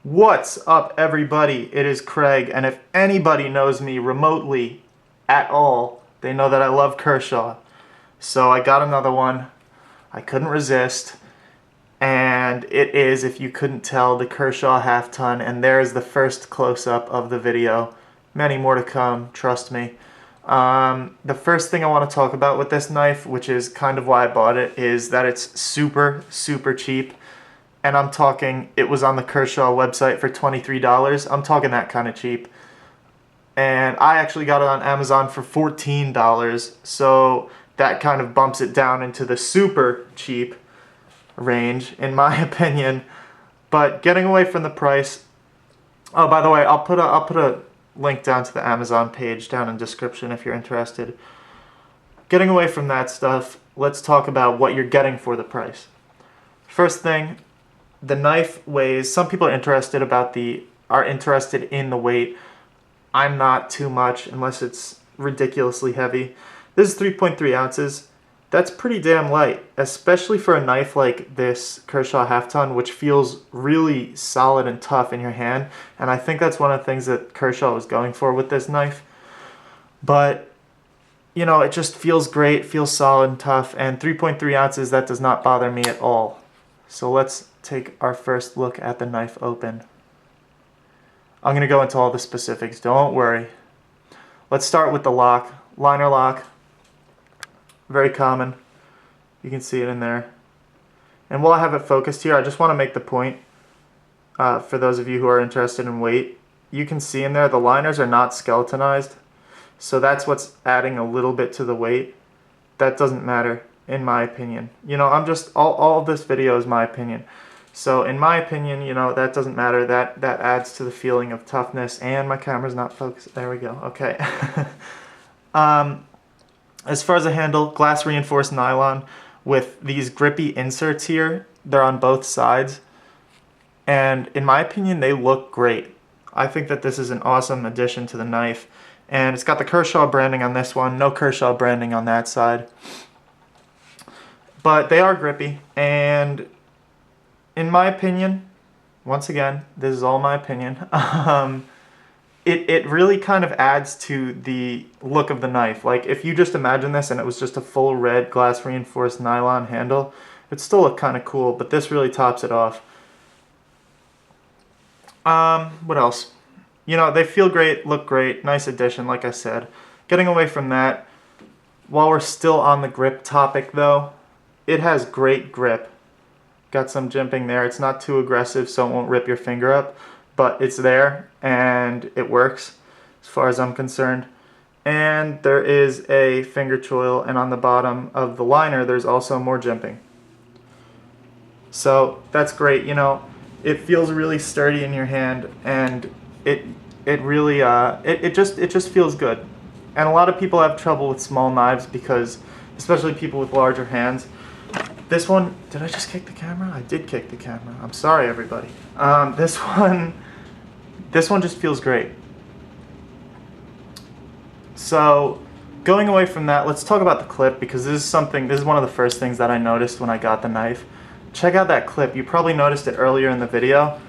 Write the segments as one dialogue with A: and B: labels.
A: What's up, everybody? It is Craig, and if anybody knows me remotely at all, they know that I love Kershaw. So I got another one. I couldn't resist, and it is, if you couldn't tell, the Kershaw Half-Ton, and there's the first close-up of the video. Many more to come, trust me. The first thing I want to talk about with this knife, which is kind of why I bought it, is that it's super, super cheap. And I'm talking, it was on the Kershaw website for $23. I'm talking that kind of cheap. And I actually got it on Amazon for $14. So that kind of bumps it down into the super cheap range, in my opinion. But getting away from the price, oh, by the way, I'll put a link down to the Amazon page down in the description if you're interested. Getting away from that stuff, let's talk about what you're getting for the price. First thing, the knife weighs, some people are interested in the weight. I'm not too much unless it's ridiculously heavy. This is 3.3 ounces. That's pretty damn light, especially for a knife like this Kershaw Half-Ton, which feels really solid and tough in your hand. And I think that's one of the things that Kershaw was going for with this knife. But, you know, it just feels great, feels solid and tough. And 3.3 ounces, that does not bother me at all. So let's take our first look at the knife open. I'm going to go into all the specifics, don't worry. Let's start with the lock. Liner lock, very common. You can see it in there. And while I have it focused here, I just want to make the point, for those of you who are interested in weight, you can see in there the liners are not skeletonized. So that's what's adding a little bit to the weight. That doesn't matter, in my opinion. You know, I'm just, all of this video is my opinion. So in my opinion, you know, that doesn't matter. That adds to the feeling of toughness. And my camera's not focused. There we go. Okay. As far as the handle, glass reinforced nylon with these grippy inserts here. They're on both sides. And in my opinion, they look great. I think that this is an awesome addition to the knife. And it's got the Kershaw branding on this one. No Kershaw branding on that side. But they are grippy. And in my opinion, once again, this is all my opinion, it really kind of adds to the look of the knife. Like, if you just imagine this and it was just a full red glass reinforced nylon handle, it'd still look kind of cool, but this really tops it off. What else? You know, they feel great, look great, nice addition, like I said. Getting away from that, while we're still on the grip topic though, it has great grip. Got some jimping there. It's not too aggressive, so it won't rip your finger up, but it's there and it works as far as I'm concerned. And there is a finger choil, and on the bottom of the liner there's also more jimping. So that's great. You know, it feels really sturdy in your hand, and it really it just feels good. And a lot of people have trouble with small knives because, especially people with larger hands. This one, did I just kick the camera? I did kick the camera. I'm sorry, everybody. This one just feels great. So, going away from that, let's talk about the clip, because this is one of the first things that I noticed when I got the knife. Check out that clip. You probably noticed it earlier in the video.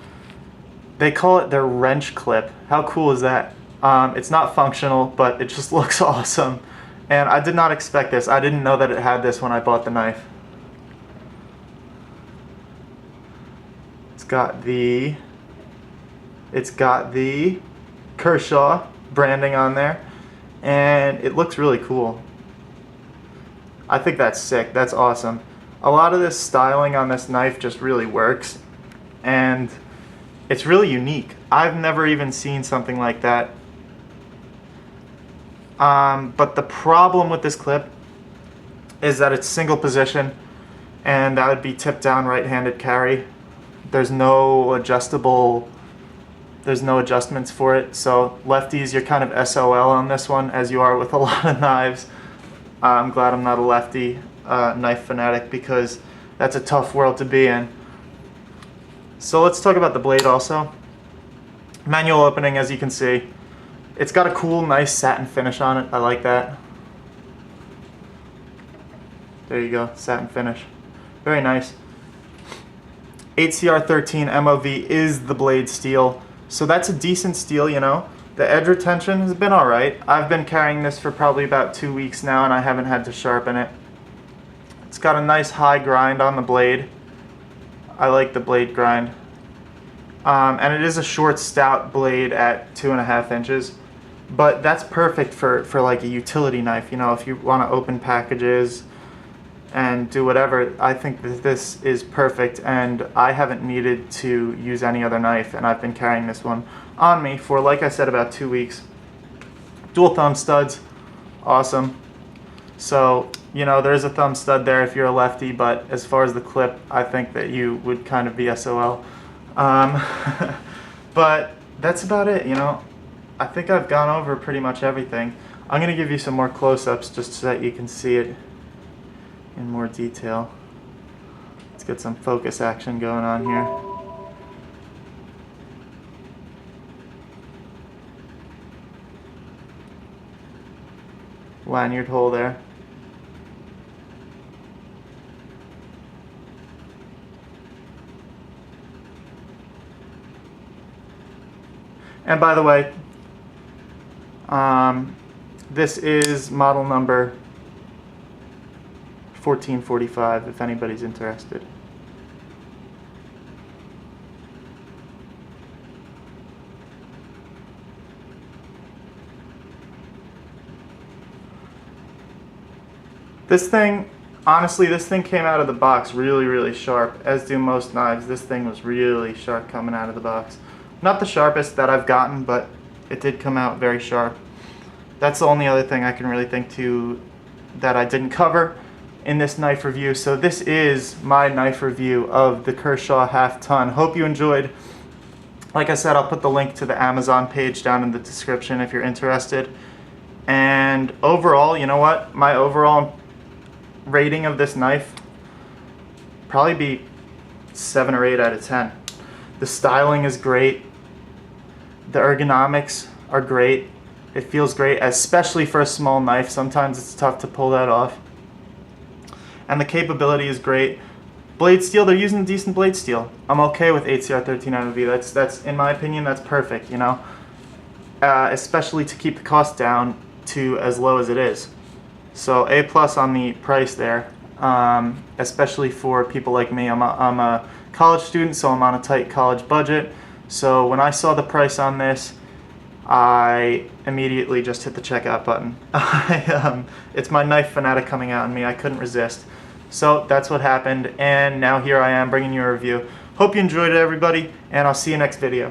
A: They call it their wrench clip. How cool is that? It's not functional, but it just looks awesome. And I did not expect this. I didn't know that it had this when I bought the knife. It's got the Kershaw branding on there, and it looks really cool. I think that's sick. That's awesome. A lot of this styling on this knife just really works, and it's really unique. I've never even seen something like that. But the problem with this clip is that it's single position, and that would be tip down right-handed carry. There's no adjustments for it, so lefties, you're kind of SOL on this one, as you are with a lot of knives. I'm glad I'm not a lefty knife fanatic, because that's a tough world to be in. So let's talk about the blade also. Manual opening, as you can see. It's got a cool, nice satin finish on it. I like that. There you go, satin finish. Very nice. 8CR13 MOV is the blade steel, so that's a decent steel, you know. The edge retention has been alright. I've been carrying this for probably about 2 weeks now and I haven't had to sharpen it. It's got a nice high grind on the blade. I like the blade grind. And it is a short, stout blade at 2.5 inches. But that's perfect for like a utility knife, you know, if you want to open packages and do whatever. I think that this is perfect, and I haven't needed to use any other knife, and I've been carrying this one on me for, like I said, about 2 weeks. Dual thumb studs, awesome. So, you know, there's a thumb stud there if you're a lefty, but as far as the clip, I think that you would kind of be SOL. But that's about it, you know. I think I've gone over pretty much everything. I'm going to give you some more close-ups just so that you can see it in more detail. Let's get some focus action going on here. Lanyard hole there. And by the way, this is model number 1445 if anybody's interested. This thing, honestly, this thing came out of the box really sharp, as do most knives. This thing was really sharp coming out of the box. Not the sharpest that I've gotten, but it did come out very sharp. That's the only other thing I can really think to that I didn't cover in this knife review. So this is my knife review of the Kershaw Half-Ton. Hope you enjoyed. Like I said, I'll put the link to the Amazon page down in the description if you're interested. And overall, you know what? My overall rating of this knife probably be 7 or 8 out of 10. The styling is great. The ergonomics are great. It feels great, especially for a small knife. Sometimes it's tough to pull that off. And the capability is great. Blade steel, they're using decent blade steel. I'm okay with 8CR13 MOV. That's in my opinion, that's perfect, you know. Especially to keep the cost down to as low as it is. So A+ on the price there, especially for people like me. I'm a college student, so I'm on a tight college budget. So when I saw the price on this, I immediately just hit the checkout button. It's my knife fanatic coming out in me. I couldn't resist. So that's what happened, and now here I am bringing you a review. Hope you enjoyed it, everybody, and I'll see you next video.